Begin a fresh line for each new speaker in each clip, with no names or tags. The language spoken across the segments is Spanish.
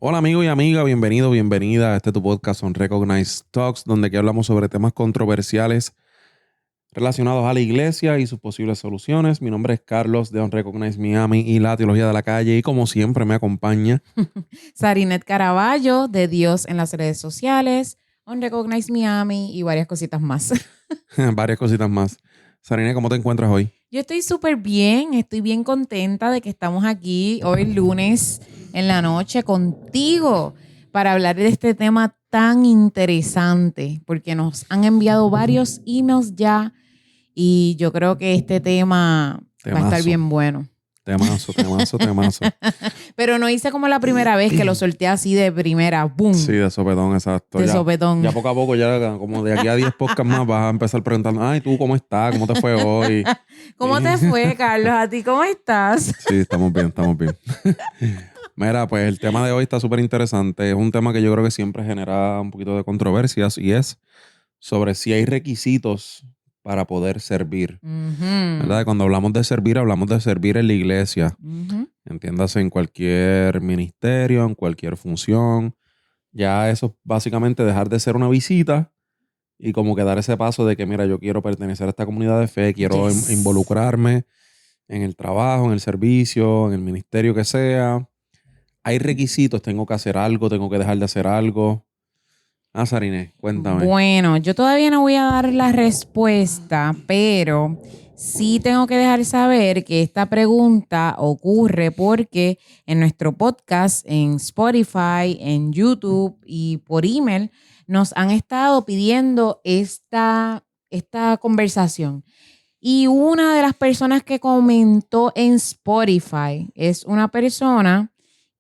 Hola amigo y amiga, bienvenido, bienvenida a tu podcast Unrecognized Talks, donde aquí hablamos sobre temas controversiales relacionados a la iglesia y sus posibles soluciones. Mi nombre es Carlos de Unrecognized Miami y la Teología de la Calle, y como siempre me acompaña
Sarinet Caraballo, de Dios en las redes sociales, Unrecognized Miami y varias cositas más.
varias cositas más. Sarine, ¿cómo te encuentras hoy?
Yo estoy súper bien, estoy bien contenta de que estamos aquí hoy lunes en la noche contigo para hablar de este tema tan interesante, porque nos han enviado varios emails ya y yo creo que este tema va a estar
Temazo,
bien bueno.
temazo.
Pero no hice como la primera vez que lo solté así de primera, ¡boom!
Sí, de sopetón, exacto.
De sopetón.
Ya poco a poco, ya como de aquí a 10 podcasts más vas a empezar preguntando, ay, ¿tú cómo estás? ¿Cómo te fue hoy?
¿Cómo te fue, Carlos? ¿A ti cómo estás?
Sí, estamos bien, estamos bien. Mira, pues el tema de hoy está súper interesante. Es un tema que yo creo que siempre genera un poquito de controversias y es sobre si hay requisitos para poder servir. ¿Verdad? Cuando hablamos de servir en la iglesia. Entiéndase en cualquier ministerio, en cualquier función. Ya eso es básicamente dejar de ser una visita y como que dar ese paso de que, mira, yo quiero pertenecer a esta comunidad de fe, quiero
Yes.
involucrarme en el trabajo, en el servicio, en el ministerio que sea. Hay requisitos, tengo que hacer algo, tengo que dejar de hacer algo. Ah, Sarine, cuéntame.
Bueno, yo todavía no voy a dar la respuesta, pero sí tengo que dejar saber que esta pregunta ocurre porque en nuestro podcast, en Spotify, en YouTube y por email, nos han estado pidiendo esta conversación. Y una de las personas que comentó en Spotify es una persona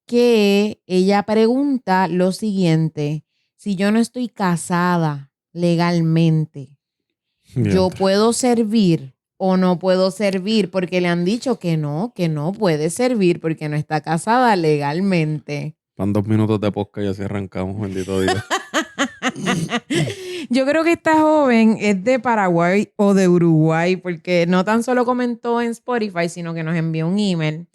que ella pregunta lo siguiente: si yo no estoy casada legalmente, ¿yo puedo servir o no puedo servir? Porque le han dicho que no puede servir porque no está casada legalmente.
Van 2 minutos de podcast y así arrancamos, bendito Dios.
Yo creo que esta joven es de Paraguay o de Uruguay, porque no tan solo comentó en Spotify, sino que nos envió un email.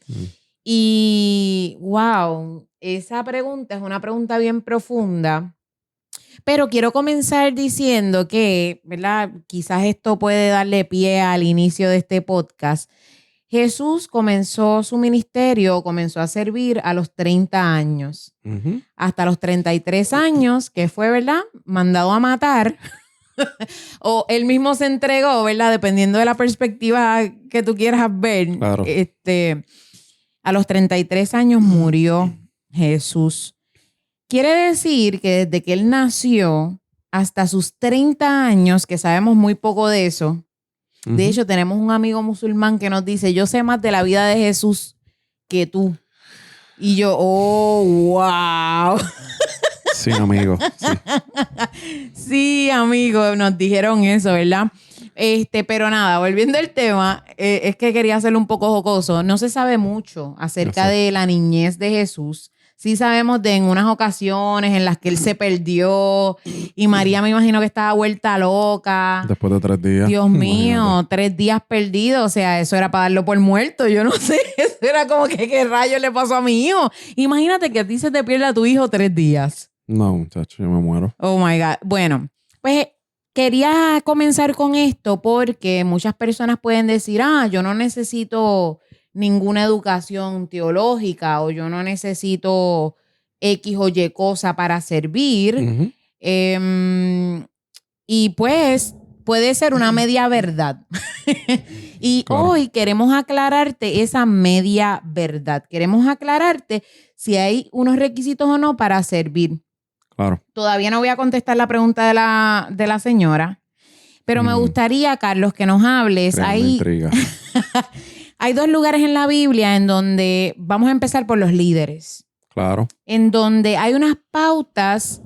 Y wow, esa pregunta es una pregunta bien profunda, pero quiero comenzar diciendo que, ¿verdad? Quizás esto puede darle pie al inicio de este podcast. Jesús comenzó su ministerio, comenzó a servir a los 30 años, hasta los 33 años, que fue, ¿verdad?, mandado a matar. O él mismo se entregó, ¿verdad? Dependiendo de la perspectiva que tú quieras ver.
Claro.
A los 33 años murió Jesús. Quiere decir que desde que él nació hasta sus 30 años, que sabemos muy poco de eso. De hecho, tenemos un amigo musulmán que nos dice: yo sé más de la vida de Jesús que tú. Y yo, oh, wow.
Sí, amigo.
Sí, amigo, nos dijeron eso, ¿verdad? Pero nada, volviendo al tema, es que quería hacerlo un poco jocoso. No se sabe mucho acerca de la niñez de Jesús. Sí sabemos de en unas ocasiones en las que él se perdió y María me imagino que estaba vuelta loca.
Después de 3 días.
Dios mío,
Imagínate.
3 días perdidos. O sea, eso era para darlo por muerto. Yo no sé. Eso era como que qué rayos le pasó a mi hijo. Imagínate que a ti se te pierda tu hijo 3 días.
No, muchacho, yo me muero.
Oh my God. Bueno, pues quería comenzar con esto porque muchas personas pueden decir: yo no necesito ninguna educación teológica o yo no necesito X o Y cosa para servir. Y pues puede ser una media verdad. Y
claro,
hoy queremos aclararte esa media verdad. Queremos aclararte si hay unos requisitos o no para servir.
claro.
Todavía no voy a contestar la pregunta de la señora, pero me gustaría, Carlos, que nos hables.
Intriga.
Hay 2 lugares en la Biblia en donde vamos a empezar por los líderes.
Claro.
En donde hay unas pautas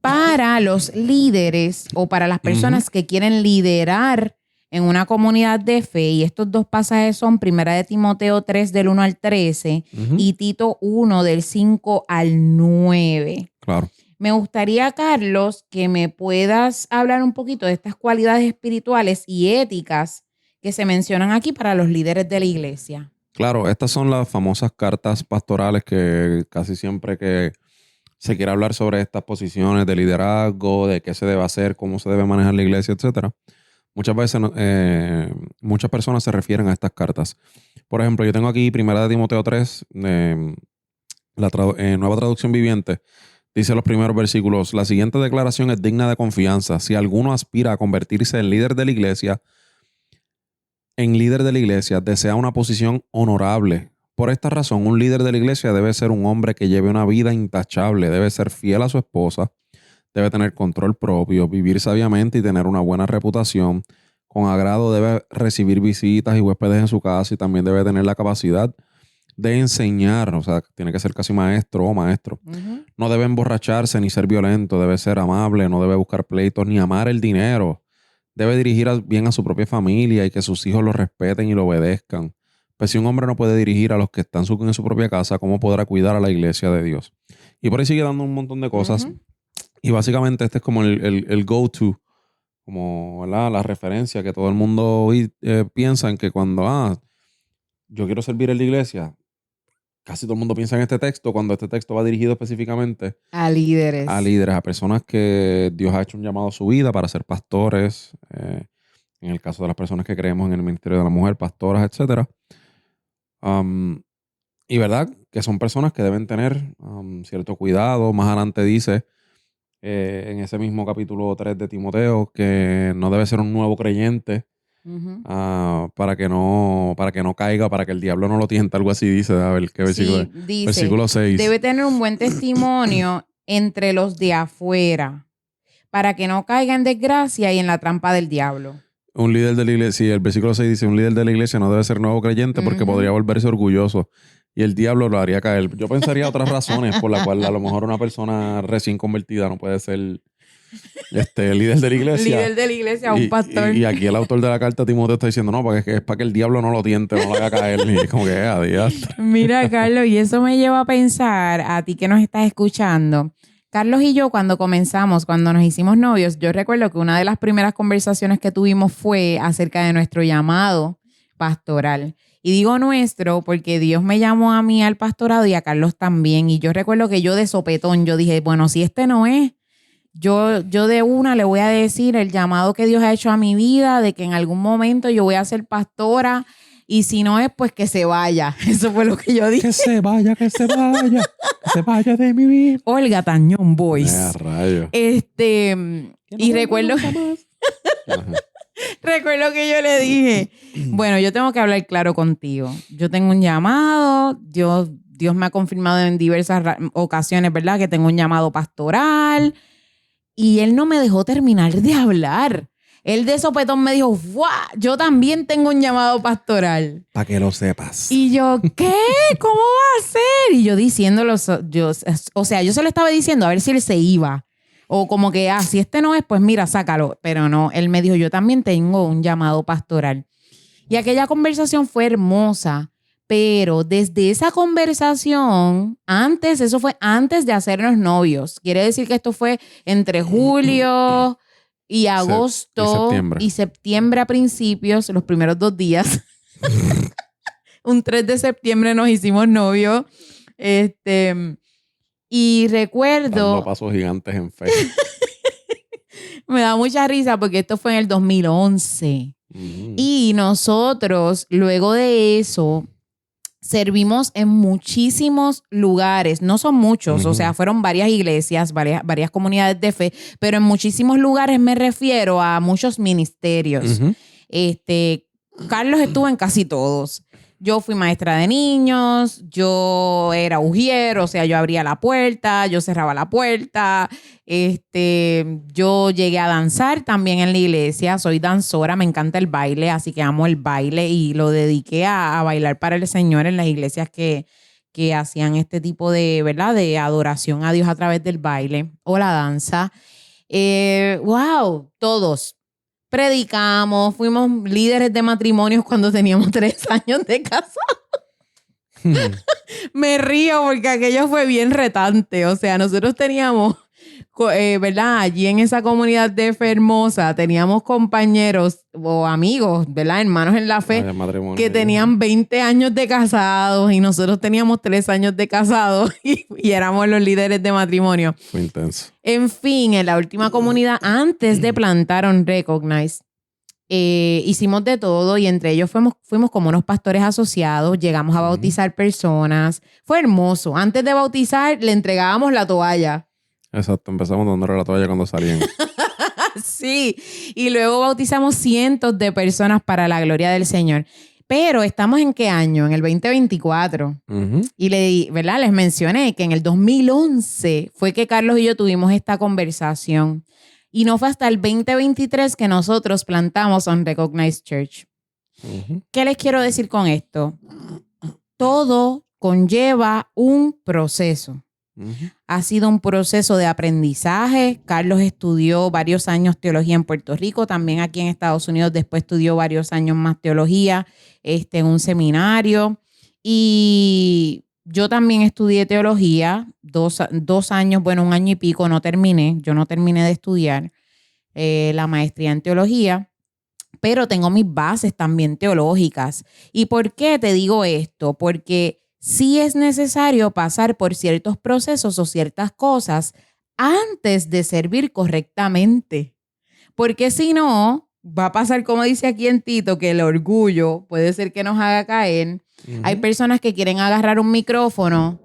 para los líderes o para las personas que quieren liderar en una comunidad de fe. Y estos 2 pasajes son 1 de Timoteo 3 del 1 al 13 y Tito 1 del 5 al 9.
Claro.
Me gustaría, Carlos, que me puedas hablar un poquito de estas cualidades espirituales y éticas que se mencionan aquí para los líderes de la iglesia.
Claro, estas son las famosas cartas pastorales que casi siempre que se quiere hablar sobre estas posiciones de liderazgo, de qué se debe hacer, cómo se debe manejar la iglesia, etcétera. Muchas veces muchas personas se refieren a estas cartas. Por ejemplo, yo tengo aquí 1 Timoteo 3, Nueva Traducción Viviente. Dice los primeros versículos: la siguiente declaración es digna de confianza. Si alguno aspira a convertirse en líder de la iglesia, desea una posición honorable. Por esta razón, un líder de la iglesia debe ser un hombre que lleve una vida intachable, debe ser fiel a su esposa, debe tener control propio, vivir sabiamente y tener una buena reputación. Con agrado debe recibir visitas y huéspedes en su casa y también debe tener la capacidad de enseñar, o sea, tiene que ser casi maestro o maestro.
Ujú.
No debe emborracharse ni ser violento, debe ser amable, no debe buscar pleitos ni amar el dinero. Debe dirigir bien a su propia familia y que sus hijos lo respeten y lo obedezcan. Pues si un hombre no puede dirigir a los que están en su propia casa, ¿cómo podrá cuidar a la iglesia de Dios? Y por ahí sigue dando un montón de cosas.
Ujú.
Y básicamente este es como el go-to, como, ¿verdad?, la referencia que todo el mundo hoy piensa en que cuando yo quiero servir en la iglesia, casi todo el mundo piensa en este texto cuando este texto va dirigido específicamente
A líderes.
a líderes, a personas que Dios ha hecho un llamado a su vida para ser pastores, en el caso de las personas que creemos en el ministerio de la mujer, pastoras, etcétera. Y verdad que son personas que deben tener cierto cuidado. Más adelante dice en ese mismo capítulo 3 de Timoteo que no debe ser un nuevo creyente
Ujú.
para que no caiga, para que el diablo no lo tiente, algo así dice. A ver, ¿qué versículo
Sí,
es?
dice,
Versículo 6.
debe tener un buen testimonio entre los de afuera para que no caiga en desgracia y en la trampa del diablo.
Un líder de la iglesia, sí, el versículo 6 dice, un líder de la iglesia no debe ser nuevo creyente porque
Ujú.
podría volverse orgulloso y el diablo lo haría caer. Yo pensaría otras razones por las cuales a lo mejor una persona recién convertida no puede ser líder de la iglesia.
Líder de la iglesia, un pastor.
Y aquí el autor de la carta, Timoteo, está diciendo, no, porque es para que el diablo no lo tiente, no lo haga caer. Ni como que, adiós.
Mira, Carlos, y eso me lleva a pensar, a ti que nos estás escuchando, Carlos y yo cuando comenzamos, cuando nos hicimos novios, yo recuerdo que una de las primeras conversaciones que tuvimos fue acerca de nuestro llamado pastoral. Y digo nuestro porque Dios me llamó a mí al pastorado y a Carlos también. Y yo recuerdo que yo de sopetón, yo dije, bueno, si este no es, yo de una le voy a decir el llamado que Dios ha hecho a mi vida, de que en algún momento yo voy a ser pastora. Y si no es, pues que se vaya. Eso fue lo que yo dije.
Que se vaya, que se vaya, que se vaya de mi vida.
Olga Tañón Boys.
Rayo.
Y recuerdo que yo le dije, bueno, yo tengo que hablar claro contigo. Yo tengo un llamado, Dios me ha confirmado en diversas ocasiones, ¿verdad? Que tengo un llamado pastoral. Y él no me dejó terminar de hablar. Él de sopetón me dijo, ¡guau! Yo también tengo un llamado pastoral.
Para que lo sepas.
Y yo, ¿qué? ¿Cómo va a ser? Y yo diciéndolo, yo se lo estaba diciendo a ver si él se iba. O como que, si este no es, pues mira, sácalo. Pero no, él me dijo, yo también tengo un llamado pastoral. Y aquella conversación fue hermosa. Pero desde esa conversación, eso fue antes de hacernos novios. Quiere decir que esto fue entre julio y agosto y septiembre a principios, los primeros 2 días. Un 3 de septiembre nos hicimos novios. Y recuerdo...
Dando pasos gigantes en fe.
Me da mucha risa porque esto fue en el 2011. Y nosotros, luego de eso, servimos en muchísimos lugares. No son muchos, o sea, fueron varias iglesias, varias comunidades de fe, pero en muchísimos lugares me refiero a muchos ministerios. Carlos estuvo en casi todos. Yo fui maestra de niños, yo era ujier, o sea, yo abría la puerta, yo cerraba la puerta. Yo llegué a danzar también en la iglesia, soy danzora, me encanta el baile, así que amo el baile y lo dediqué a bailar para el Señor en las iglesias que hacían este tipo de, ¿verdad?, de adoración a Dios a través del baile o la danza. ¡Wow! Todos. Predicamos, fuimos líderes de matrimonios cuando teníamos 3 años de casados. Me río porque aquello fue bien retante. O sea, nosotros teníamos ¿verdad? Allí en esa comunidad de Fermosa teníamos compañeros o amigos, ¿verdad? Hermanos en la fe, que tenían 20 años de casados y nosotros teníamos 3 años de casados y éramos los líderes de matrimonio.
Fue intenso.
En fin, en la última comunidad, antes de plantar On Recognize, hicimos de todo y entre ellos fuimos como unos pastores asociados, llegamos a bautizar personas. Fue hermoso. Antes de bautizar, le entregábamos la toalla.
Exacto, empezamos dándole la toalla cuando salían.
Sí, y luego bautizamos cientos de personas para la gloria del Señor. Pero ¿estamos en qué año? En el 2024. Y ¿verdad? Les mencioné que en el 2011 fue que Carlos y yo tuvimos esta conversación. Y no fue hasta el 2023 que nosotros plantamos On Recognized Church. ¿Qué les quiero decir con esto? Todo conlleva un proceso. Ha sido un proceso de aprendizaje. Carlos estudió varios años teología en Puerto Rico, también aquí en Estados Unidos. Después estudió varios años más teología en un seminario. Y yo también estudié teología, 2 años, bueno, 1 año y pico, no terminé. Yo no terminé de estudiar la maestría en teología, pero tengo mis bases también teológicas. ¿Y por qué te digo esto? Porque sí es necesario pasar por ciertos procesos o ciertas cosas antes de servir correctamente. Porque si no, va a pasar como dice aquí en Tito, que el orgullo puede ser que nos haga caer. Hay personas que quieren agarrar un micrófono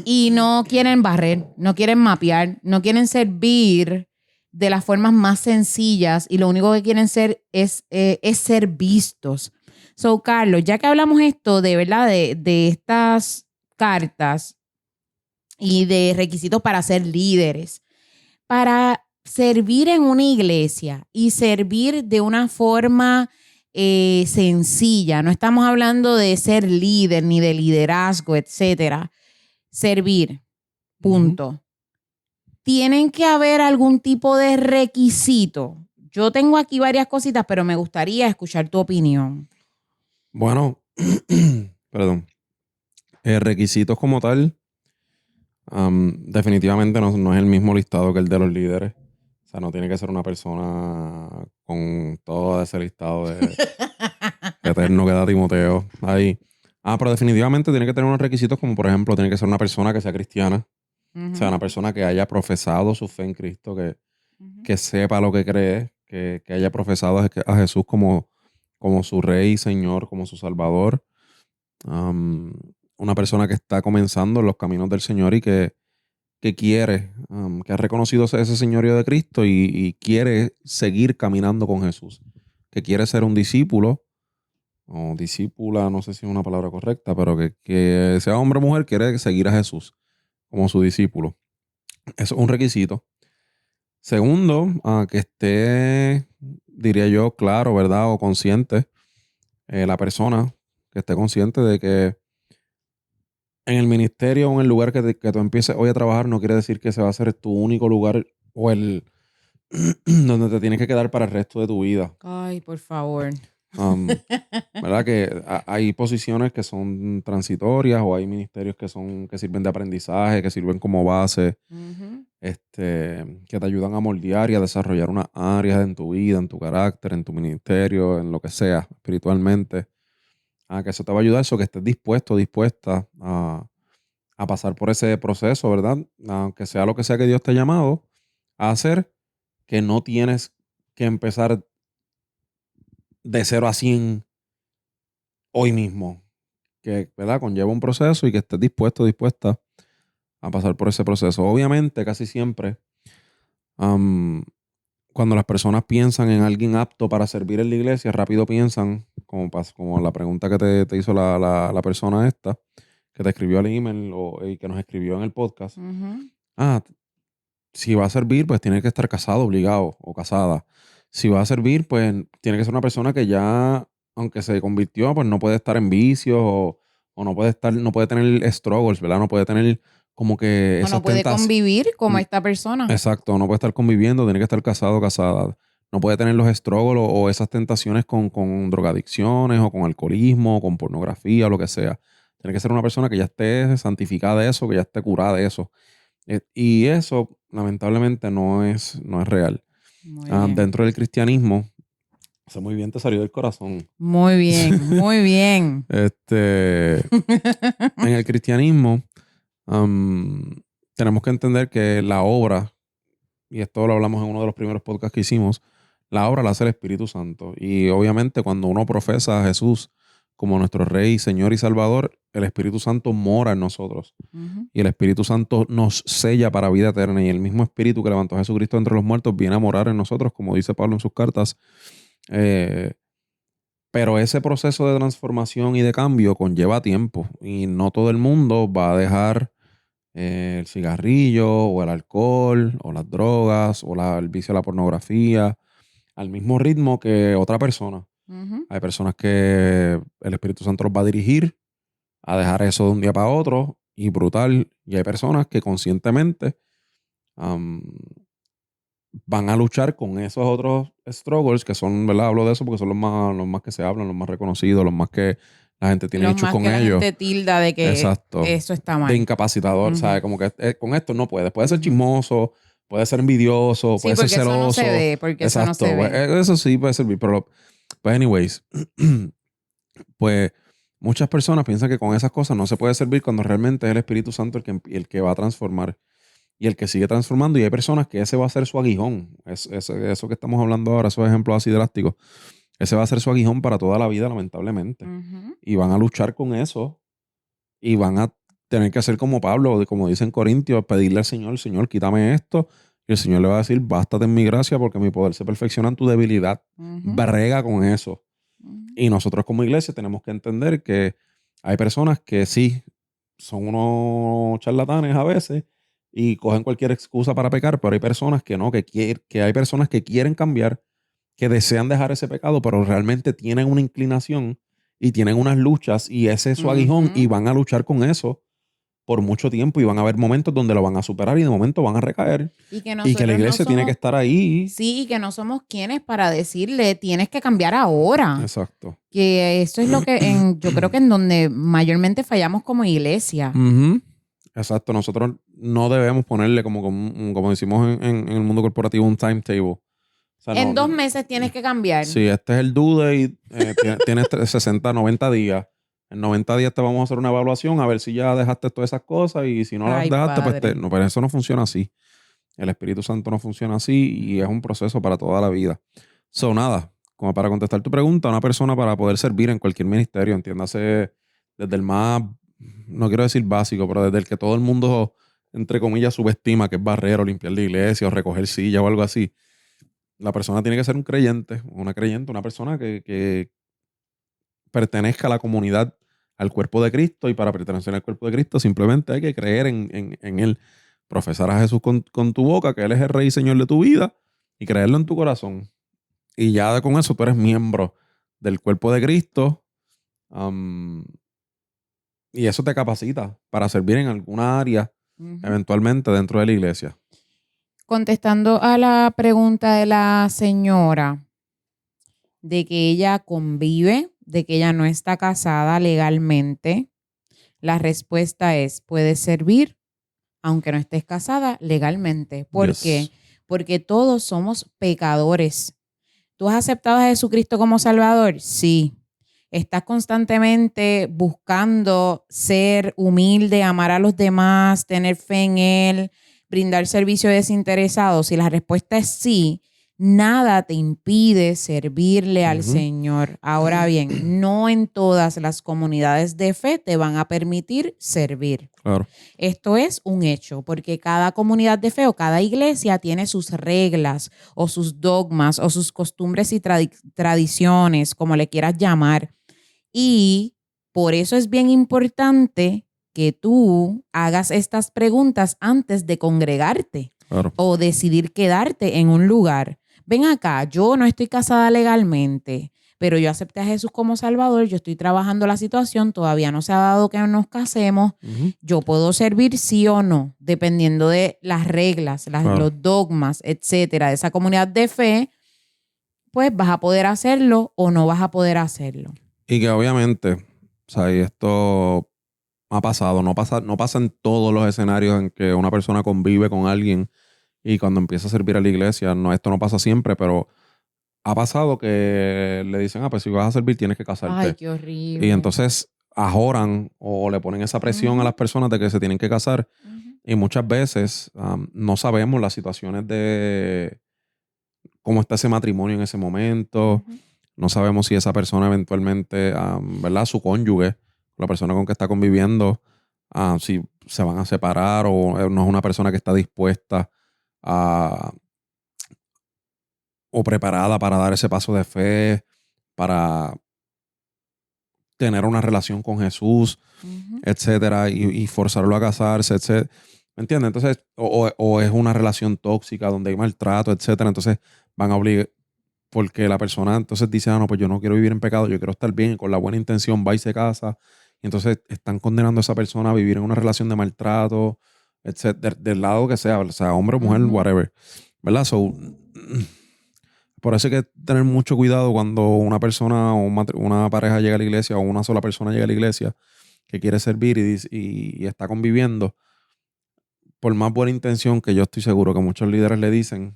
y no quieren barrer, no quieren mapear, no quieren servir de las formas más sencillas y lo único que quieren ser es ser vistos. So, Carlos, ya que hablamos esto de verdad de estas cartas y de requisitos para ser líderes, para servir en una iglesia y servir de una forma sencilla, no estamos hablando de ser líder ni de liderazgo, etcétera. Servir, punto. Tienen que haber algún tipo de requisito. Yo tengo aquí varias cositas, pero me gustaría escuchar tu opinión.
Bueno, perdón. Requisitos como tal, definitivamente no es el mismo listado que el de los líderes. O sea, no tiene que ser una persona con todo ese listado de eterno que da Timoteo ahí. Pero definitivamente tiene que tener unos requisitos como, por ejemplo, tiene que ser una persona que sea cristiana. O sea, una persona que haya profesado su fe en Cristo, que sepa lo que cree, que haya profesado a Jesús como su Rey y Señor, como su Salvador. Una persona que está comenzando en los caminos del Señor y que quiere, que ha reconocido ese señorío de Cristo y quiere seguir caminando con Jesús. Que quiere ser un discípulo o discípula, no sé si es una palabra correcta, pero que sea hombre o mujer, quiere seguir a Jesús como su discípulo. Eso es un requisito. Segundo, que esté, diría yo, claro, ¿verdad? O consciente, la persona que esté consciente de que en el ministerio o en el lugar que tú empieces hoy a trabajar no quiere decir que ese va a ser tu único lugar o el donde te tienes que quedar para el resto de tu vida.
Ay, por favor.
¿Verdad? Que hay posiciones que son transitorias o hay ministerios que sirven de aprendizaje, que sirven como base, que te ayudan a moldear y a desarrollar unas áreas en tu vida, en tu carácter, en tu ministerio, en lo que sea, espiritualmente. Que eso te va a ayudar, eso que estés dispuesta a pasar por ese proceso, ¿verdad? Aunque sea lo que sea que Dios te ha llamado a hacer, que no tienes que empezar de 0 a 100 hoy mismo, que, ¿verdad? Conlleva un proceso y que estés dispuesta a pasar por ese proceso. Obviamente, casi siempre, cuando las personas piensan en alguien apto para servir en la iglesia, rápido piensan, como la pregunta que te hizo la persona esta, que te escribió al email y que nos escribió en el podcast. Si va a servir, pues tiene que estar casado, obligado, o casada. Si va a servir, pues tiene que ser una persona que ya, aunque se convirtió, pues no puede estar en vicios o no puede tener struggles, ¿verdad? No puede tener como que
esas no puede convivir como esta persona.
Exacto, no puede estar conviviendo, tiene que estar casado o casada. No puede tener los struggles o esas tentaciones con drogadicciones o con alcoholismo o con pornografía o lo que sea. Tiene que ser una persona que ya esté santificada de eso, que ya esté curada de eso. Y eso lamentablemente no es real.
Muy bien.
Dentro del cristianismo, eso muy bien te salió del corazón.
Muy bien, muy bien.
En el cristianismo, tenemos que entender que la obra, y esto lo hablamos en uno de los primeros podcasts que hicimos, la obra la hace el Espíritu Santo. Y obviamente cuando uno profesa a Jesús como nuestro Rey, Señor y Salvador, el Espíritu Santo mora en nosotros.
Ujú.
Y el Espíritu Santo nos sella para vida eterna. Y el mismo Espíritu que levantó a Jesucristo entre los muertos viene a morar en nosotros, como dice Pablo en sus cartas. Pero ese proceso de transformación y de cambio conlleva tiempo. Y no todo el mundo va a dejar el cigarrillo o el alcohol o las drogas o el vicio a la pornografía al mismo ritmo que otra persona.
Ujú.
Hay personas que el Espíritu Santo los va a dirigir a dejar eso de un día para otro y brutal. Y hay personas que conscientemente am, van a luchar con esos otros struggles que son, ¿verdad? Hablo de eso porque son los más que se hablan, los más reconocidos, los más que la gente tiene
Los
hechos
más
con
que la
ellos.
gente tilda de que
Exacto.
eso está
De
mal.
incapacitador,
Ujú.
¿sabes? Como que con esto no puedes. Puede ser
Ujú.
chismoso, puede ser envidioso,
Sí,
puede ser
porque eso no se
celoso.
ve, porque eso no se
Exacto. Pues,
ve.
eso sí puede servir, pero pues anyways, pues muchas personas piensan que con esas cosas no se puede servir cuando realmente es el Espíritu Santo el que va a transformar y el que sigue transformando. Y hay personas que ese va a ser su aguijón. Eso que estamos hablando ahora, esos ejemplos así drásticos, ese va a ser su aguijón para toda la vida, lamentablemente.
Ujú.
Y van a luchar con eso y van a tener que hacer como Pablo, como dice en Corintios, pedirle al Señor, Señor, quítame esto. Y el Señor le va a decir, bástate en mi gracia porque mi poder se perfecciona en tu debilidad.
Ujú.
Brega con eso.
Ujú.
Y nosotros como iglesia tenemos que entender que hay personas que sí, son unos charlatanes a veces y cogen cualquier excusa para pecar, pero hay personas que no, que hay personas que quieren cambiar, que desean dejar ese pecado, pero realmente tienen una inclinación y tienen unas luchas y ese es su aguijón y
Ujú.
van a luchar con eso por mucho tiempo y van a haber momentos donde lo van a superar y de momento van a recaer
Y que
y que la
nosotros no
iglesia tiene que
somos,
estar ahí.
sí, y que no somos quienes para decirle, tienes que cambiar ahora.
Exacto.
Que eso es lo que yo creo que en donde mayormente fallamos como iglesia.
Ujú. Exacto, nosotros no debemos ponerle como decimos en el mundo corporativo un timetable. O sea,
En 2 meses tienes que cambiar.
si este es el due date, tienes 60, 90 días. En 90 días te vamos a hacer una evaluación a ver si ya dejaste todas esas cosas y si no las
Ay,
dejaste, pues
padre.
no, pero eso no funciona así. El Espíritu Santo no funciona así y es un proceso para toda la vida. So, nada, como para contestar tu pregunta, una persona para poder servir en cualquier ministerio, entiéndase desde el más, no quiero decir básico, pero desde el que todo el mundo, entre comillas, subestima, que es barrero, limpiar la iglesia o recoger silla o algo así. La persona tiene que ser un creyente, una creyente, una persona que pertenezca a la comunidad, al cuerpo de Cristo, y para pertenecer al cuerpo de Cristo simplemente hay que creer en Él, profesar a Jesús con tu boca, que Él es el Rey y Señor de tu vida, y creerlo en tu corazón. Y ya con eso tú eres miembro del cuerpo de Cristo, am, y eso te capacita para servir en alguna área,
Ujú.
eventualmente dentro de la iglesia.
Contestando a la pregunta de la señora de que ella convive, de que ella no está casada legalmente, la respuesta es, puedes servir aunque no estés casada legalmente. ¿Por qué?
Yes.
Porque todos somos pecadores. ¿Tú has aceptado a Jesucristo como Salvador? Sí. ¿Estás constantemente buscando ser humilde, amar a los demás, tener fe en Él, brindar servicio desinteresado? Si la respuesta es sí, nada te impide servirle al
Ujú.
Señor. Ahora bien, no en todas las comunidades de fe te van a permitir servir.
Claro.
Esto es un hecho, porque cada comunidad de fe o cada iglesia tiene sus reglas o sus dogmas o sus costumbres y tradiciones, como le quieras llamar. Y por eso es bien importante que tú hagas estas preguntas antes de congregarte
Claro.
o decidir quedarte en un lugar. Ven acá, yo no estoy casada legalmente, pero yo acepté a Jesús como Salvador, yo estoy trabajando la situación, todavía no se ha dado que nos casemos,
Ujú.
yo puedo servir sí o no, dependiendo de las reglas,
Claro.
los dogmas, etcétera, de esa comunidad de fe, pues vas a poder hacerlo o no vas a poder hacerlo.
Y que obviamente, o sea, y esto ha pasado, no pasa en todos los escenarios en que una persona convive con alguien y cuando empieza a servir a la iglesia, no, esto no pasa siempre, pero ha pasado que le dicen, pues si vas a servir tienes que casarte.
Ay, qué horrible.
Y entonces ajoran o le ponen esa presión a las personas de que se tienen que casar. Y muchas veces no sabemos las situaciones de cómo está ese matrimonio en ese momento. No sabemos si esa persona eventualmente, ¿verdad? Su cónyuge, la persona con que está conviviendo, si se van a separar o no es una persona que está dispuesta o preparada para dar ese paso de fe, para tener una relación con Jesús, etcétera, y forzarlo a casarse, etcétera. ¿Me entiendes? Entonces, o es una relación tóxica donde hay maltrato, etcétera. Entonces van a obligar, porque la persona entonces dice, no, pues yo no quiero vivir en pecado, yo quiero estar bien, y con la buena intención va y se casa. Y entonces están condenando a esa persona a vivir en una relación de maltrato, etcétera, del lado que sea, o sea, hombre o mujer, whatever. ¿Verdad? Por eso hay que tener mucho cuidado cuando una persona o una pareja llega a la iglesia o una sola persona llega a la iglesia que quiere servir y está conviviendo. Por más buena intención que yo estoy seguro que muchos líderes le dicen,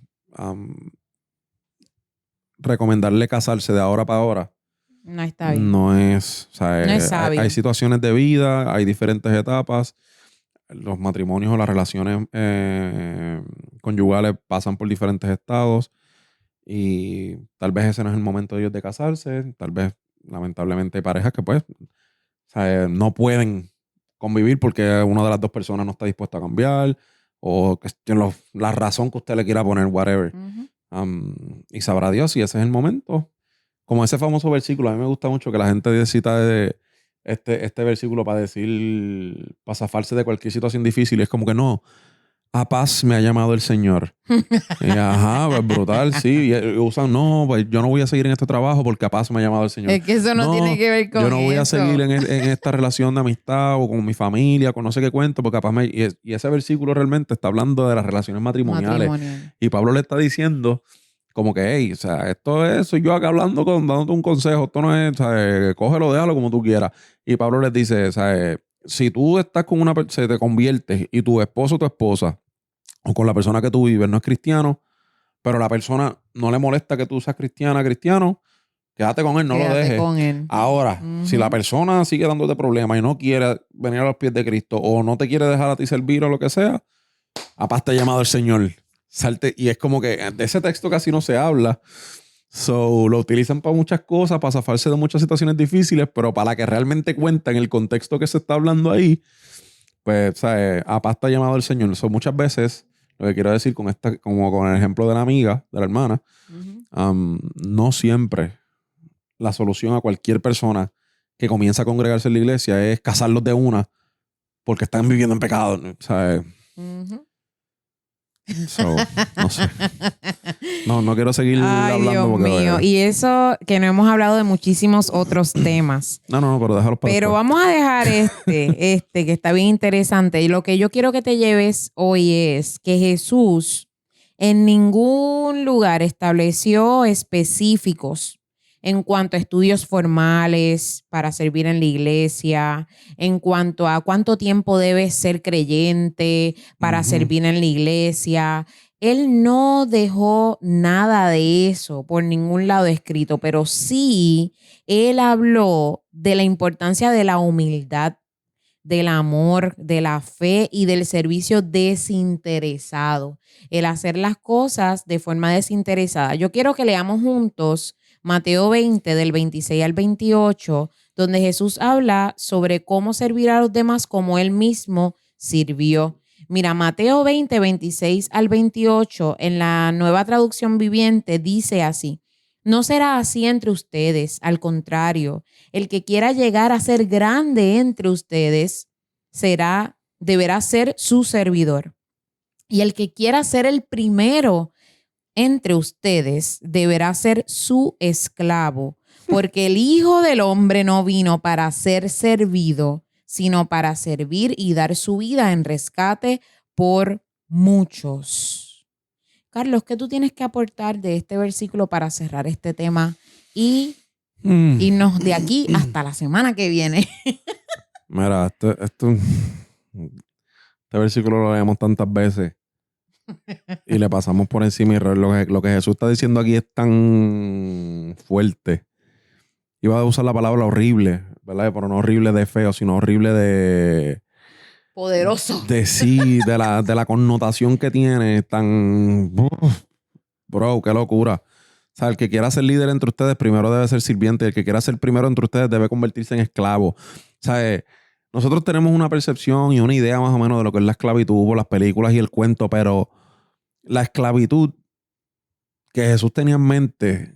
recomendarle casarse de ahora para ahora
no está bien.
no es, o sea,
no es sabio.
hay situaciones de vida, hay diferentes etapas. Los matrimonios o las relaciones conyugales pasan por diferentes estados. Y tal vez ese no es el momento de ellos de casarse. Tal vez, lamentablemente, hay parejas que pues, o sea, no pueden convivir porque una de las dos personas no está dispuesta a cambiar o que la razón que usted le quiera poner, whatever. Y sabrá Dios si ese es el momento. Como ese famoso versículo, a mí me gusta mucho que la gente cita este versículo para decir, para zafarse de cualquier situación difícil. Y es como que no, a paz me ha llamado el Señor. Y, ajá, pues brutal, sí. Y usan, no, pues yo no voy a seguir en este trabajo porque a paz me ha llamado el Señor.
Es que eso no tiene que ver con
yo no voy a
eso.
seguir en esta relación de amistad o con mi familia, con no sé qué cuento, porque a paz me... Y ese versículo realmente está hablando de las relaciones matrimoniales. Y Pablo le está diciendo como que, hey, o sea, esto es, soy yo acá hablando, dándote un consejo, esto no es, o sea, cógelo, déjalo como tú quieras. Y Pablo les dice, o sea, si tú estás con se te conviertes y tu esposo o tu esposa o con la persona que tú vives no es cristiano, pero la persona no le molesta que tú seas cristiano, quédate con él, no lo dejes.
Con él.
Ahora, si la persona sigue dándote problemas y no quiere venir a los pies de Cristo o no te quiere dejar a ti servir o lo que sea, a paz te ha llamado el Señor. Salte. Y es como que de ese texto casi no se habla. Lo utilizan para muchas cosas, para zafarse de muchas situaciones difíciles, pero para la que realmente cuenta en el contexto que se está hablando ahí, pues, ¿sabes? A paz te ha llamado el Señor. Muchas veces, lo que quiero decir como con el ejemplo de la amiga, de la hermana, no siempre la solución a cualquier persona que comienza a congregarse en la iglesia es casarlos de una porque están viviendo en pecado, ¿sabes? No sé. No quiero seguir hablando.
Dios
porque
mío. Y eso que no hemos hablado de muchísimos otros temas.
No, pero déjalo para
Pero
después.
vamos a dejar este que está bien interesante. Y lo que yo quiero que te lleves hoy es que Jesús en ningún lugar estableció específicos en cuanto a estudios formales para servir en la iglesia, en cuanto a cuánto tiempo debes ser creyente para servir en la iglesia. Él no dejó nada de eso por ningún lado escrito, pero sí él habló de la importancia de la humildad, del amor, de la fe y del servicio desinteresado. El hacer las cosas de forma desinteresada. Yo quiero que leamos juntos Mateo 20, del 26 al 28, donde Jesús habla sobre cómo servir a los demás como él mismo sirvió. Mira, Mateo 20, 26 al 28, en la Nueva Traducción Viviente, dice así: no será así entre ustedes, al contrario, el que quiera llegar a ser grande entre ustedes deberá ser su servidor. Y el que quiera ser el primero entre ustedes deberá ser su esclavo, porque el Hijo del Hombre no vino para ser servido, sino para servir y dar su vida en rescate por muchos. Carlos, ¿qué tú tienes que aportar de este versículo para cerrar este tema y irnos de aquí hasta la semana que viene?
Mira, este versículo lo leemos tantas veces y le pasamos por encima. Y lo que Jesús está diciendo aquí es tan fuerte. Iba a usar la palabra horrible, ¿verdad? Pero no horrible de feo, sino horrible de...
Poderoso.
De sí, de la connotación que tiene. Tan... Bro, qué locura. O sea, el que quiera ser líder entre ustedes primero debe ser sirviente. El que quiera ser primero entre ustedes debe convertirse en esclavo. O sea, nosotros tenemos una percepción y una idea más o menos de lo que es la esclavitud por las películas y el cuento, pero la esclavitud que Jesús tenía en mente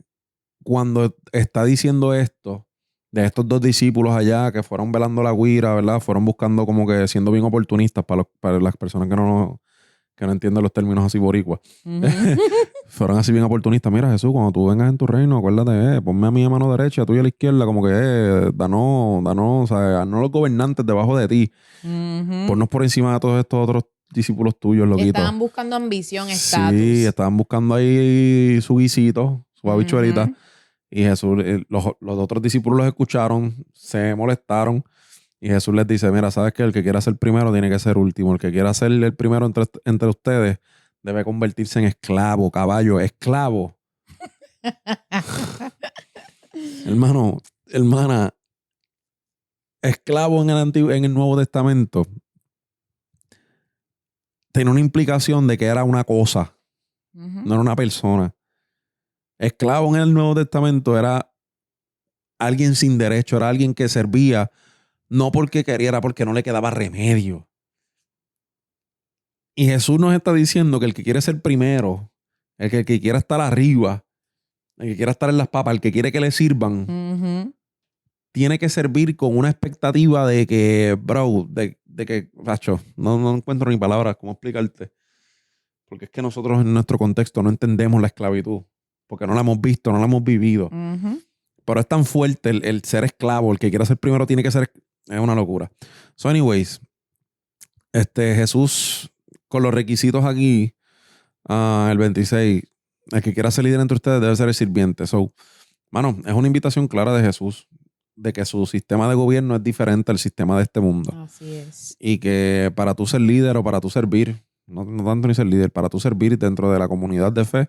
cuando está diciendo esto, de estos dos discípulos allá que fueron velando la guira, ¿verdad? Fueron buscando como que siendo bien oportunistas para las personas que no entienden los términos así boricuas.
Ujú.
Fueron así bien oportunistas. Mira, Jesús, cuando tú vengas en tu reino, acuérdate, ponme a mí a mano derecha, tú y a la izquierda, como que, danos, o sea, no los gobernantes debajo de ti.
Ujú.
Ponnos por encima de todos estos otros discípulos tuyos, loquito.
Estaban buscando ambición, estatus.
Sí, estaban buscando ahí su guisito, su habichuelita.
Ujú.
Y Jesús, los otros discípulos los escucharon, se molestaron. Y Jesús les dice, mira, ¿sabes qué? El que quiera ser primero tiene que ser último. El que quiera ser el primero entre ustedes debe convertirse en esclavo, caballo, esclavo. Hermano, hermana, esclavo en el Nuevo Testamento tiene una implicación de que era una cosa,
Ujú.
no era una persona. Esclavo en el Nuevo Testamento era alguien sin derecho, era alguien que servía no porque quería, era porque no le quedaba remedio. Y Jesús nos está diciendo que el que quiere ser primero, el que quiera estar arriba, el que quiera estar en las papas, el que quiere que le sirvan,
Ujú.
tiene que servir con una expectativa de que, bro, de que, macho, no encuentro ni palabras cómo explicarte. Porque es que nosotros en nuestro contexto no entendemos la esclavitud. Porque no la hemos visto, no la hemos vivido.
Ujú.
Pero es tan fuerte el ser esclavo, el que quiera ser primero tiene que ser, es una locura. So anyways, Jesús con los requisitos aquí, el 26, el que quiera ser líder entre ustedes debe ser el sirviente. So, mano, es una invitación clara de Jesús de que su sistema de gobierno es diferente al sistema de este mundo.
Así es.
Y que para tú ser líder o para tú servir, no tanto ni ser líder, para tú servir dentro de la comunidad de fe,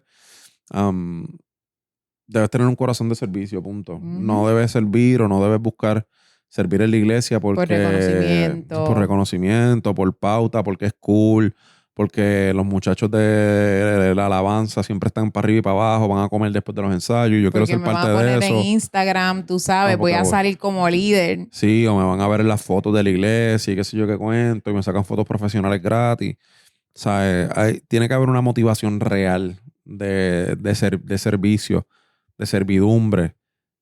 debes tener un corazón de servicio, punto.
Ujú.
No debes servir o no debes buscar servir en la iglesia porque,
Por reconocimiento.
por reconocimiento, por pauta, porque es cool, porque los muchachos de la alabanza siempre están para arriba y para abajo, van a comer después de los ensayos y yo quiero
Porque
ser
me van
parte
a
de
poner
eso.
en Instagram, tú sabes,
No,
voy
porque
a salir como líder.
Sí, o me van a ver en las fotos de la iglesia y qué sé yo qué cuento y me sacan fotos profesionales gratis. O sea, tiene que haber una motivación real de servicio, de servidumbre,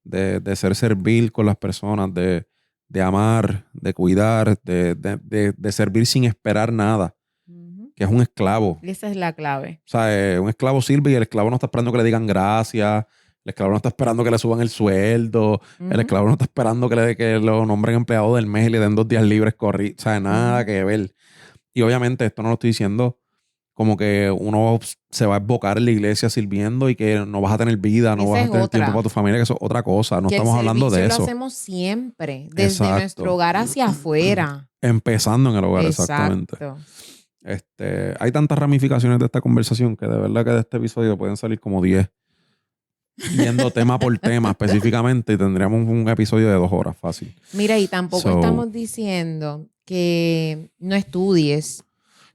de ser servil con las personas, de amar, de cuidar, de servir sin esperar nada,
Ujú.
que es un esclavo.
Esa es la clave.
O sea, un esclavo sirve y el esclavo no está esperando que le digan gracias. El esclavo no está esperando que le suban el sueldo. El
Ujú.
esclavo no está esperando que lo nombren empleado del mes y le den 2 días libres corridos. O sea, nada
Ujú.
que ver. Y obviamente esto no lo estoy diciendo como que uno se va a esbocar en la iglesia sirviendo y que no vas a tener vida, no
Esa
vas a
es
tener tiempo
otra.
para tu familia, que eso es otra cosa. No
Que el
estamos hablando de
servicio lo
eso.
hacemos siempre, desde
Exacto.
nuestro hogar hacia afuera.
Empezando en el hogar, exactamente.
Exacto.
Hay tantas ramificaciones de esta conversación que de verdad que de este episodio pueden salir como 10. Yendo tema por tema específicamente y tendríamos un episodio de 2 horas fácil.
Mira, y tampoco
So,
estamos diciendo que no estudies.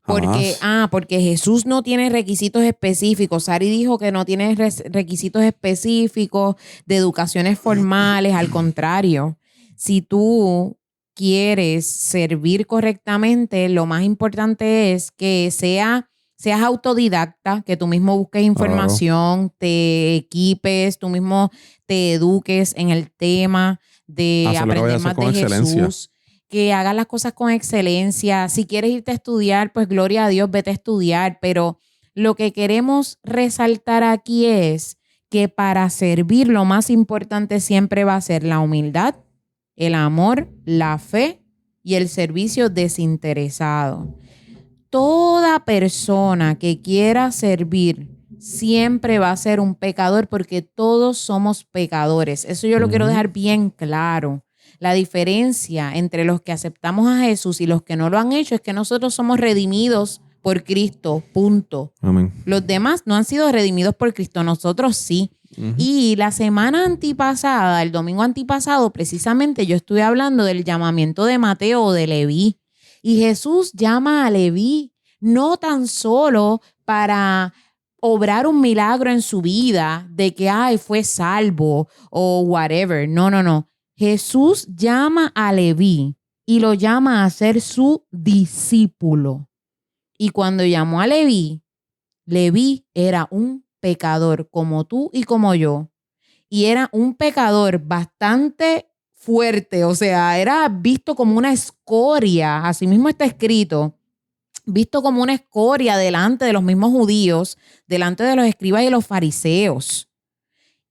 Jamás.
Porque Jesús no tiene requisitos específicos. Sari dijo que no tiene requisitos específicos de educaciones formales. Al contrario, si tú quieres servir correctamente, lo más importante es que seas autodidacta, que tú mismo busques información, te equipes, tú mismo te eduques en el tema de
Hacer lo que vayas
aprender
a hacer
más
con
de
excelencia.
Jesús. Que hagas las cosas con excelencia. Si quieres irte a estudiar, pues gloria a Dios, vete a estudiar. Pero lo que queremos resaltar aquí es que para servir lo más importante siempre va a ser la humildad, el amor, la fe y el servicio desinteresado. Toda persona que quiera servir siempre va a ser un pecador porque todos somos pecadores. Eso yo lo quiero dejar bien claro. La diferencia entre los que aceptamos a Jesús y los que no lo han hecho es que nosotros somos redimidos por Cristo, punto.
Amén.
Los demás no han sido redimidos por Cristo, nosotros sí. Y la semana antipasada, el domingo antipasado, precisamente yo estuve hablando del llamamiento de Mateo o de Leví. Y Jesús llama a Leví no tan solo para obrar un milagro en su vida, de que fue salvo o whatever. No. Jesús llama a Leví y lo llama a ser su discípulo. Y cuando llamó a Leví, Leví era un pecador como tú y como yo. Y era un pecador bastante fuerte, o sea, era visto como una escoria, así mismo está escrito, visto como una escoria delante de los mismos judíos, delante de los escribas y los fariseos.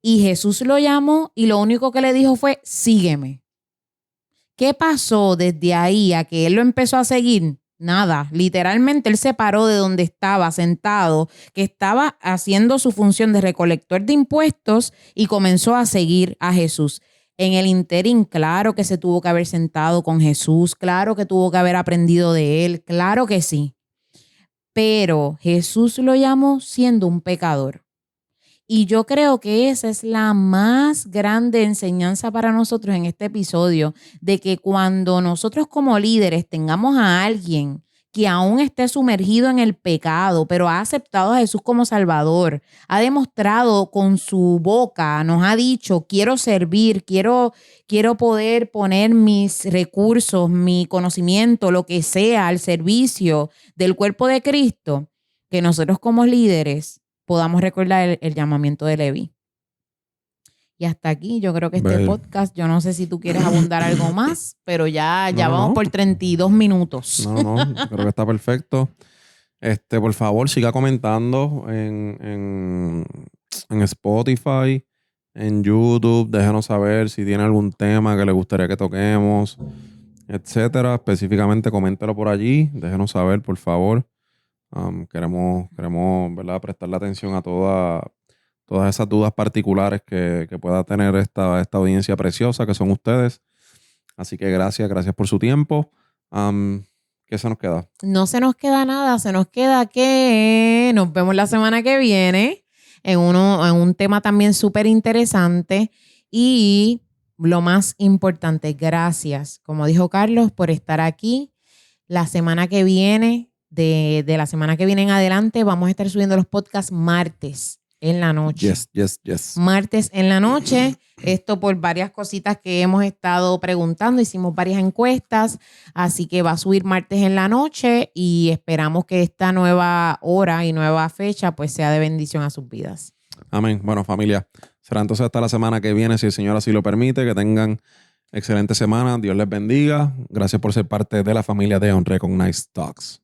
Y Jesús lo llamó y lo único que le dijo fue, sígueme. ¿Qué pasó desde ahí a que él lo empezó a seguir? Nada, literalmente él se paró de donde estaba sentado, que estaba haciendo su función de recolector de impuestos y comenzó a seguir a Jesús. En el ínterin, claro que se tuvo que haber sentado con Jesús, claro que tuvo que haber aprendido de él, claro que sí. Pero Jesús lo llamó siendo un pecador. Y yo creo que esa es la más grande enseñanza para nosotros en este episodio, de que cuando nosotros como líderes tengamos a alguien que aún esté sumergido en el pecado, pero ha aceptado a Jesús como Salvador, ha demostrado con su boca, nos ha dicho, quiero servir, quiero poder poner mis recursos, mi conocimiento, lo que sea, al servicio del cuerpo de Cristo, que nosotros como líderes podamos recordar el llamamiento de Leví. Y hasta aquí, yo creo que este podcast, yo no sé si tú quieres abundar algo más, pero ya vamos por 32 minutos.
No, creo que está perfecto. Por favor, siga comentando en Spotify, en YouTube. Déjenos saber si tiene algún tema que le gustaría que toquemos, etcétera. Específicamente, coméntelo por allí. Déjenos saber, por favor. Queremos ¿verdad? Prestarle atención a todas esas dudas particulares que pueda tener esta audiencia preciosa que son ustedes. Así que gracias por su tiempo. ¿Qué se nos queda?
No se nos queda nada, se nos queda que nos vemos la semana que viene en un tema también súper interesante. Y lo más importante, gracias, como dijo Carlos, por estar aquí. La semana que viene, de la semana que viene en adelante, vamos a estar subiendo los podcasts martes en la noche.
Yes.
Martes en la noche. Esto por varias cositas que hemos estado preguntando. Hicimos varias encuestas. Así que va a subir martes en la noche y esperamos que esta nueva hora y nueva fecha pues sea de bendición a sus vidas.
Amén. Bueno, familia, será entonces hasta la semana que viene, si el Señor así lo permite. Que tengan excelente semana. Dios les bendiga. Gracias por ser parte de la familia de Unrecognized Talks.